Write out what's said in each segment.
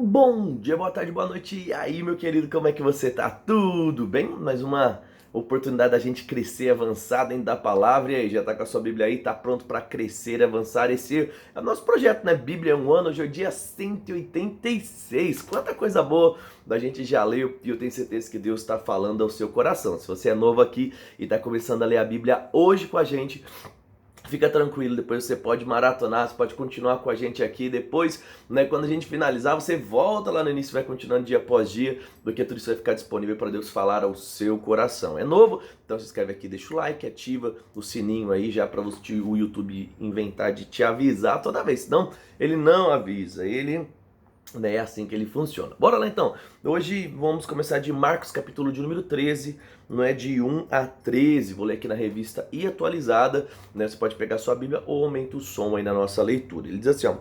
Bom dia, boa tarde, boa noite. E aí, meu querido, como é que você tá? Tudo bem? Mais uma oportunidade da gente crescer, avançar dentro da palavra. E aí, já tá com a sua Bíblia aí? Tá pronto para crescer, avançar? Esse é o nosso projeto, né? Bíblia é um ano, hoje é o dia 186. Quanta coisa boa da gente já leu e eu tenho certeza que Deus está falando ao seu coração. Se você é novo aqui e tá começando a ler a Bíblia hoje com a gente, fica tranquilo, depois você pode maratonar, você pode continuar com a gente aqui. Depois, né, quando a gente finalizar, você volta lá no início e vai continuando dia após dia, porque tudo isso vai ficar disponível para Deus falar ao seu coração. É novo? Então se inscreve aqui, deixa o like, ativa o sininho aí já para o YouTube inventar de te avisar toda vez. Senão, ele não avisa, ele é assim que ele funciona. Bora lá então. Hoje vamos começar de Marcos, capítulo de número 13, não é de 1 a 13. Vou ler aqui na revista e atualizada, né? Você pode pegar sua Bíblia ou aumenta o som aí na nossa leitura. Ele diz assim, ó: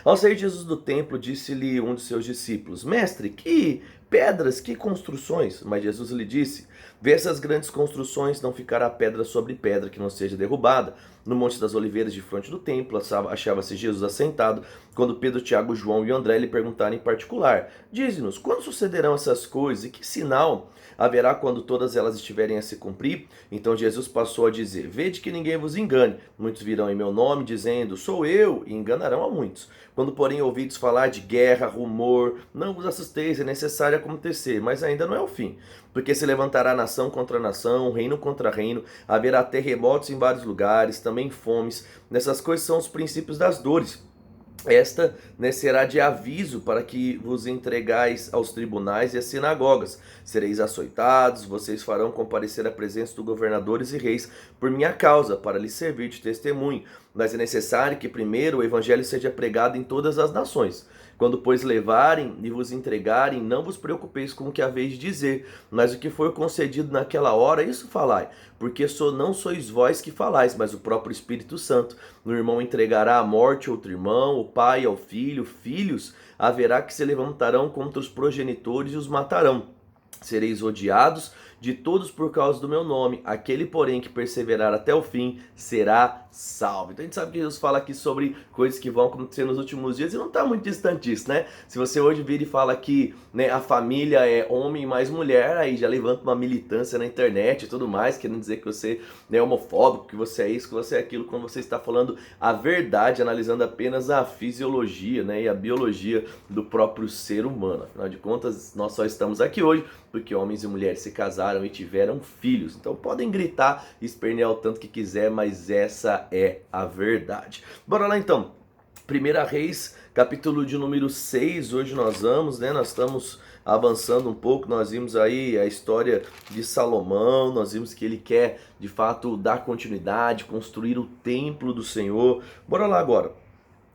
ao sair Jesus do templo, disse-lhe um de seus discípulos: Mestre, que pedras, que construções? Mas Jesus lhe disse: Vê essas grandes construções, não ficará pedra sobre pedra que não seja derrubada. No Monte das Oliveiras, de frente do templo, achava-se Jesus assentado, quando Pedro, Tiago, João e André lhe perguntaram em particular: Dize-nos, quando sucederão essas coisas e que sinal haverá quando todas elas estiverem a se cumprir? Então Jesus passou a dizer: Vede que ninguém vos engane. Muitos virão em meu nome, dizendo: Sou eu, e enganarão a muitos. Quando, porém, ouvides falar de guerra, rumor, não vos assusteis, é necessário acontecer, mas ainda não é o fim. Porque se levantará nação contra nação, reino contra reino, haverá terremotos em vários lugares, também fomes. Nessas coisas são os princípios das dores. Esta, né, será de aviso para que vos entregais aos tribunais e às sinagogas. Sereis açoitados, vocês farão comparecer à presença dos governadores e reis por minha causa, para lhes servir de testemunho. Mas é necessário que primeiro o evangelho seja pregado em todas as nações. Quando, pois, levarem e vos entregarem, não vos preocupeis com o que haveis de dizer, mas o que for concedido naquela hora, isso falai, porque não sois vós que falais, mas o próprio Espírito Santo. No irmão entregará à morte outro irmão, o pai ao filho, filhos haverá que se levantarão contra os progenitores e os matarão. Sereis odiados de todos por causa do meu nome. Aquele, porém, que perseverar até o fim será salvo. Então a gente sabe que Jesus fala aqui sobre coisas que vão acontecer nos últimos dias e não está muito distante disso, né? Se você hoje vira e fala que, né, a família é homem mais mulher, aí já levanta uma militância na internet e tudo mais, querendo dizer que você é homofóbico, que você é isso, que você é aquilo, quando você está falando a verdade, analisando apenas a fisiologia, né, e a biologia do próprio ser humano. Afinal de contas, nós só estamos aqui hoje porque homens e mulheres se casaram e tiveram filhos. Então podem gritar e espernear o tanto que quiser, mas essa é a verdade. Bora lá então. 1 Reis, capítulo de número 6, hoje nós vamos, né? Nós estamos avançando um pouco, nós vimos aí a história de Salomão, nós vimos que ele quer, de fato, dar continuidade, construir o templo do Senhor. Bora lá agora.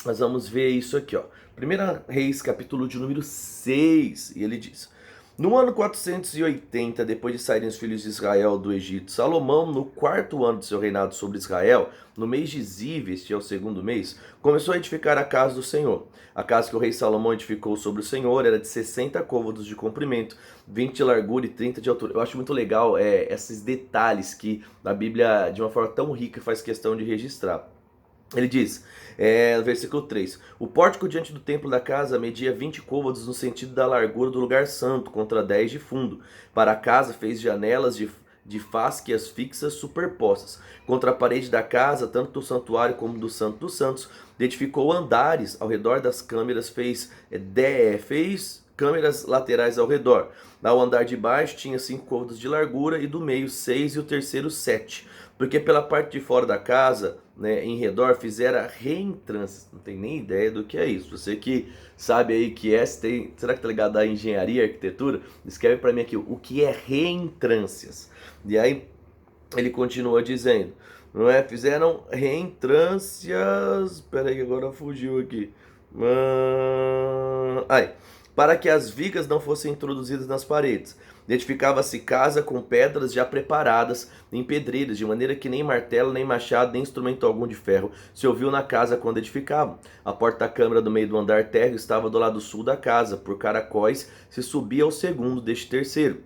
Nós vamos ver isso aqui, ó. 1 Reis, capítulo de número 6, e ele diz: No ano 480, depois de saírem os filhos de Israel do Egito, Salomão, no quarto ano de seu reinado sobre Israel, no mês de Ziv, este é o segundo mês, começou a edificar a casa do Senhor. A casa que o rei Salomão edificou sobre o Senhor era de 60 côvados de comprimento, 20 de largura e 30 de altura. Eu acho muito legal esses detalhes que a Bíblia, de uma forma tão rica, faz questão de registrar. Ele diz, versículo 3: O pórtico diante do templo da casa media 20 côvados no sentido da largura do lugar santo, contra 10 de fundo. Para a casa fez janelas de fasquias fixas superpostas. Contra a parede da casa, tanto do santuário como do Santo dos Santos, edificou andares ao redor das câmeras, fez câmeras laterais ao redor. Ao andar de baixo tinha 5 côvados de largura, e do meio 6 e o terceiro 7. Porque pela parte de fora da casa, né, em redor, fizera reentrâncias. Não tem nem ideia do que é isso. Você que sabe aí que será que tá ligado à engenharia, arquitetura? Escreve para mim aqui o que é reentrâncias. E aí ele continua dizendo, não é? Fizeram reentrâncias. Espera aí que agora fugiu aqui. Para que as vigas não fossem introduzidas nas paredes. Edificava-se casa com pedras já preparadas em pedreiras, de maneira que nem martelo, nem machado, nem instrumento algum de ferro se ouviu na casa quando edificavam. A porta da câmara do meio do andar térreo estava do lado sul da casa, por caracóis se subia ao segundo deste terceiro.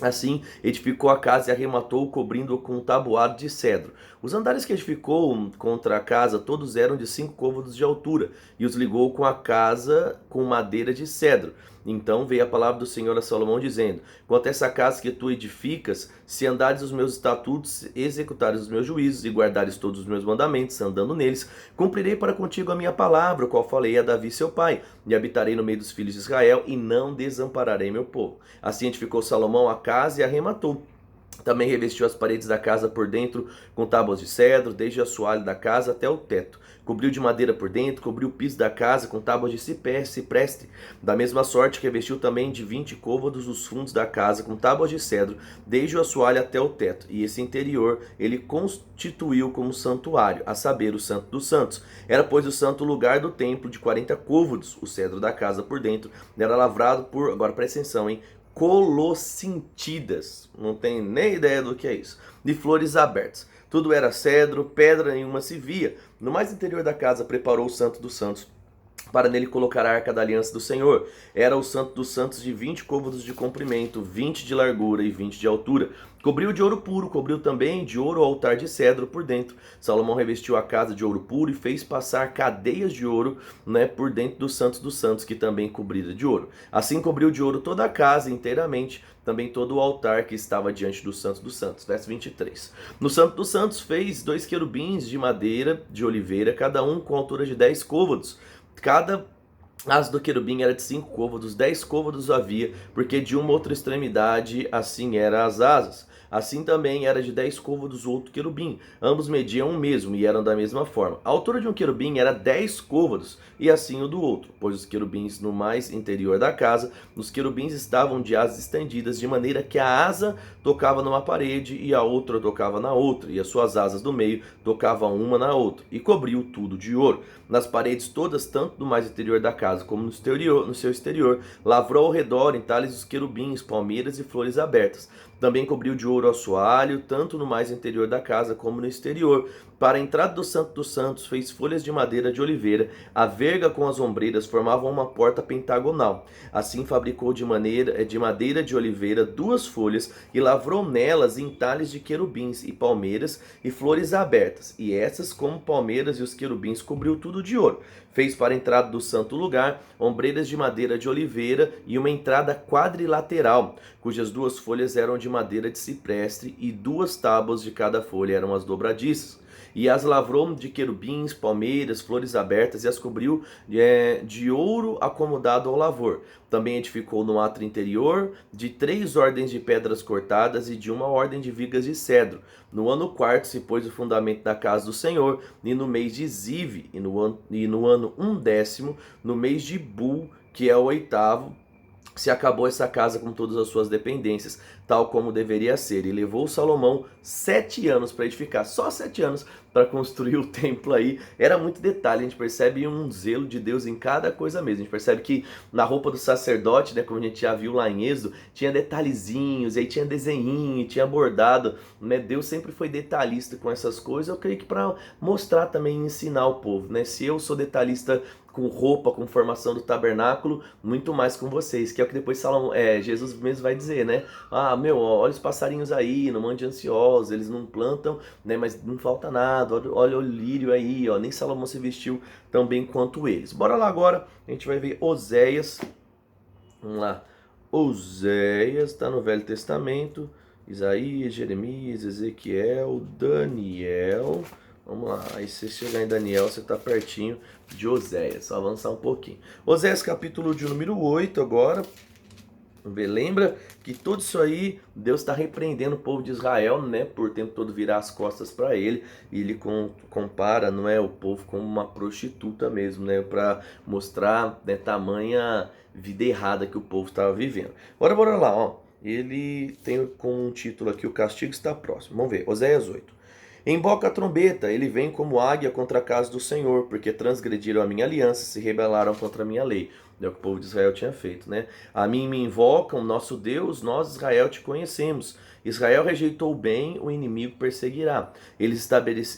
Assim, edificou a casa e arrematou, cobrindo-o com um tabuado de cedro. Os andares que edificou contra a casa, todos eram de 5 côvados de altura, e os ligou com a casa com madeira de cedro. Então veio a palavra do Senhor a Salomão, dizendo: quanto a essa casa que tu edificas, se andares os meus estatutos, executares os meus juízos, e guardares todos os meus mandamentos, andando neles, cumprirei para contigo a minha palavra, o qual falei a Davi seu pai, e habitarei no meio dos filhos de Israel, e não desampararei meu povo. Assim edificou Salomão a casa e arrematou. Também revestiu as paredes da casa por dentro com tábuas de cedro, desde o assoalho da casa até o teto. Cobriu de madeira por dentro, cobriu o piso da casa com tábuas de cipreste. Da mesma sorte, revestiu também de 20 côvados os fundos da casa com tábuas de cedro, desde o assoalho até o teto. E esse interior ele constituiu como santuário, a saber, o Santo dos Santos. Era, pois, o santo lugar do templo de 40 côvados. O cedro da casa por dentro era lavrado por, agora presta atenção, hein? Colossintidas, não tem nem ideia do que é isso, de flores abertas. Tudo era cedro, pedra nenhuma se via. No mais interior da casa preparou o Santo dos Santos, para nele colocar a arca da aliança do Senhor. Era o Santo dos Santos de 20 côvados de comprimento, 20 de largura e 20 de altura. Cobriu de ouro puro, cobriu também de ouro o altar de cedro por dentro. Salomão revestiu a casa de ouro puro e fez passar cadeias de ouro, por dentro dos Santos, que também cobrida de ouro. Assim cobriu de ouro toda a casa inteiramente, também todo o altar que estava diante do Santo dos Santos. Verso 23. No Santo dos Santos fez 2 querubins de madeira de oliveira, cada um com altura de 10 côvados. Cada asa do querubim era de 5 côvados, 10 côvados havia, porque de uma outra extremidade assim eram as asas. Assim também era de 10 côvados o outro querubim. Ambos mediam o mesmo e eram da mesma forma. A altura de um querubim era 10 côvados, e assim o do outro, pois os querubins no mais interior da casa, os querubins estavam de asas estendidas, de maneira que a asa tocava numa parede e a outra tocava na outra, e as suas asas do meio tocavam uma na outra, e cobriu tudo de ouro. Nas paredes todas, tanto do mais interior da casa como no seu exterior, lavrou ao redor entalhes os querubins, palmeiras e flores abertas. Também cobriu de ouro o assoalho, tanto no mais interior da casa como no exterior. Para a entrada do Santo dos Santos, fez folhas de madeira de oliveira. A verga com as ombreiras formavam uma porta pentagonal. Assim fabricou de madeira de oliveira 2 folhas e lavrou nelas entalhes de querubins e palmeiras e flores abertas. E essas, como palmeiras e os querubins, cobriu tudo de ouro. Fez para a entrada do santo lugar ombreiras de madeira de oliveira e uma entrada quadrilateral, cujas 2 folhas eram de madeira de cipreste e 2 tábuas de cada folha eram as dobradiças. E as lavrou de querubins, palmeiras, flores abertas, e as cobriu de ouro acomodado ao lavor. Também edificou no átrio interior de 3 ordens de pedras cortadas e de 1 ordem de vigas de cedro. No ano 4º se pôs o fundamento da casa do Senhor, e no mês de Zive, e no ano 1º, no mês de Bul, que é o 8º, se acabou essa casa com todas as suas dependências, tal como deveria ser. E levou Salomão 7 anos para edificar, só 7 anos para construir o templo aí. Era muito detalhe, a gente percebe um zelo de Deus em cada coisa mesmo. A gente percebe que na roupa do sacerdote, como a gente já viu lá em Êxodo, tinha detalhezinhos, aí tinha desenhinho, tinha bordado, Deus sempre foi detalhista com essas coisas. Eu creio que para mostrar também, ensinar o povo, Se eu sou detalhista com roupa, com formação do tabernáculo, muito mais com vocês, que é o que depois Jesus mesmo vai dizer, olha os passarinhos aí, não mande ansiosos, eles não plantam, mas não falta nada, olha o lírio aí, nem Salomão se vestiu tão bem quanto eles. Bora lá agora, a gente vai ver Oséias, vamos lá, Oséias, está no Velho Testamento, Isaías, Jeremias, Ezequiel, Daniel. Vamos lá, aí você chegar em Daniel, você está pertinho de Oséias, só avançar um pouquinho. Oséias capítulo de número 8 agora. Vamos ver, lembra que tudo isso aí, Deus está repreendendo o povo de Israel, por o tempo todo virar as costas para ele. E ele compara, o povo como uma prostituta mesmo, para mostrar tamanha vida errada que o povo estava vivendo. Bora lá, ó. Ele tem como um título aqui, o castigo está próximo. Vamos ver, Oséias 8. Emboca a trombeta, ele vem como águia contra a casa do Senhor, porque transgrediram a minha aliança, se rebelaram contra a minha lei. É o que o povo de Israel tinha feito, né? A mim me invocam, nosso Deus, nós Israel te conhecemos. Israel rejeitou o bem, o inimigo perseguirá. Eles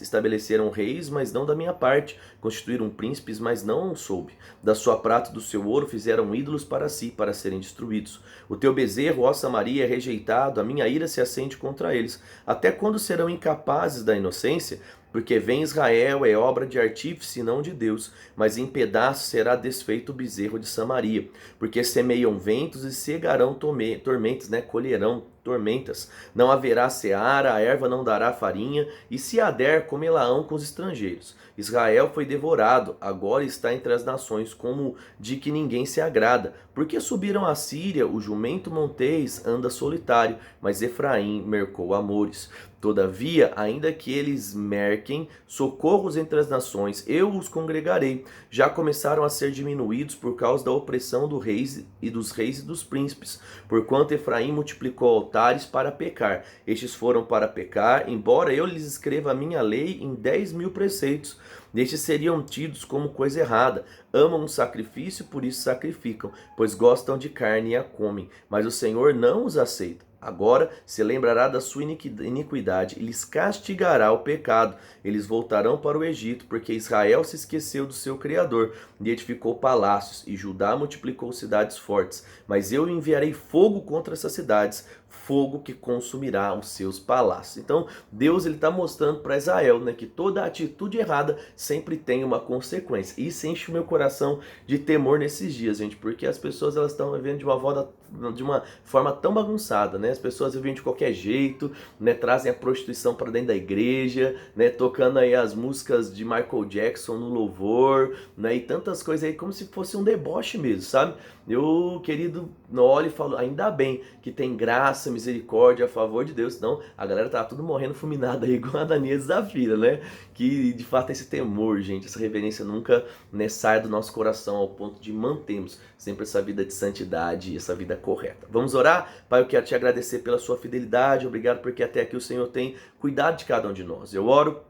estabeleceram reis, mas não da minha parte. Constituíram príncipes, mas não soube. Da sua prata e do seu ouro fizeram ídolos para si, para serem destruídos. O teu bezerro, ó Samaria, é rejeitado, a minha ira se acende contra eles. Até quando serão incapazes da inocência? Porque vem Israel, é obra de artífice, não de Deus, mas em pedaços será desfeito o bezerro de Samaria. Porque semeiam ventos e cegarão tormentas, né? Colherão tormentas. Não haverá seara, a erva não dará farinha, e se a der, comê-la-ão com os estrangeiros. Israel foi devorado, agora está entre as nações, como de que ninguém se agrada. Porque subiram a Síria, o jumento montês anda solitário, mas Efraim mercou amores. Todavia, ainda que eles merquem socorros entre as nações, eu os congregarei. Já começaram a ser diminuídos por causa da opressão dos reis e dos príncipes. Porquanto Efraim multiplicou altares para pecar. Estes foram para pecar, embora eu lhes escreva a minha lei em 10.000 preceitos. Estes seriam tidos como coisa errada. Amam o sacrifício, por isso sacrificam, pois gostam de carne e a comem. Mas o Senhor não os aceita. Agora se lembrará da sua iniquidade e lhes castigará o pecado. Eles voltarão para o Egito, porque Israel se esqueceu do seu Criador e edificou palácios, e Judá multiplicou cidades fortes. Mas eu enviarei fogo contra essas cidades, fogo que consumirá os seus palácios. Então Deus está mostrando para Israel, né, que toda atitude errada sempre tem uma consequência. Isso enche o meu coração de temor nesses dias, gente, porque as pessoas elas estão vivendo de uma forma tão bagunçada, né? As pessoas vivem de qualquer jeito, né? Trazem a prostituição para dentro da igreja, né? Tocando aí as músicas de Michael Jackson no louvor, né? E tantas coisas aí como se fosse um deboche mesmo, sabe? Eu, querido, olho e falo, ainda bem que tem graça, misericórdia a favor de Deus, senão a galera tá tudo morrendo fulminada aí igual a Daniela Zafira, né? Que de fato esse temor, gente, essa reverência nunca, né, sai do nosso coração ao ponto de mantermos sempre essa vida de santidade e essa vida correta. Vamos orar? Pai, eu quero te agradecer pela sua fidelidade, obrigado porque até aqui o Senhor tem cuidado de cada um de nós. Eu oro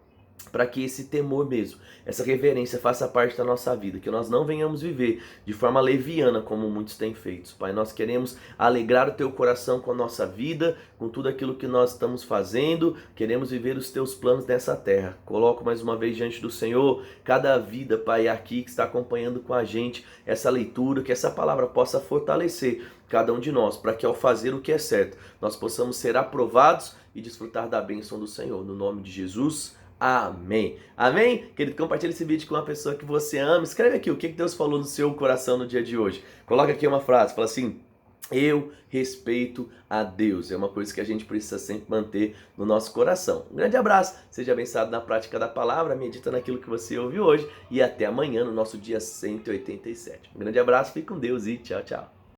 para que esse temor mesmo, essa reverência faça parte da nossa vida, que nós não venhamos viver de forma leviana como muitos têm feito. Pai, nós queremos alegrar o teu coração com a nossa vida, com tudo aquilo que nós estamos fazendo, queremos viver os teus planos nessa terra. Coloco mais uma vez diante do Senhor cada vida, Pai, aqui que está acompanhando com a gente essa leitura, que essa palavra possa fortalecer cada um de nós, para que ao fazer o que é certo, nós possamos ser aprovados e desfrutar da bênção do Senhor. No nome de Jesus, amém. Amém? Querido, compartilhe esse vídeo com uma pessoa que você ama. Escreve aqui o que Deus falou no seu coração no dia de hoje. Coloca aqui uma frase, fala assim: eu respeito a Deus. É uma coisa que a gente precisa sempre manter no nosso coração. Um grande abraço, seja abençoado na prática da palavra, medita naquilo que você ouviu hoje e até amanhã no nosso dia 187. Um grande abraço, fique com Deus e tchau, tchau.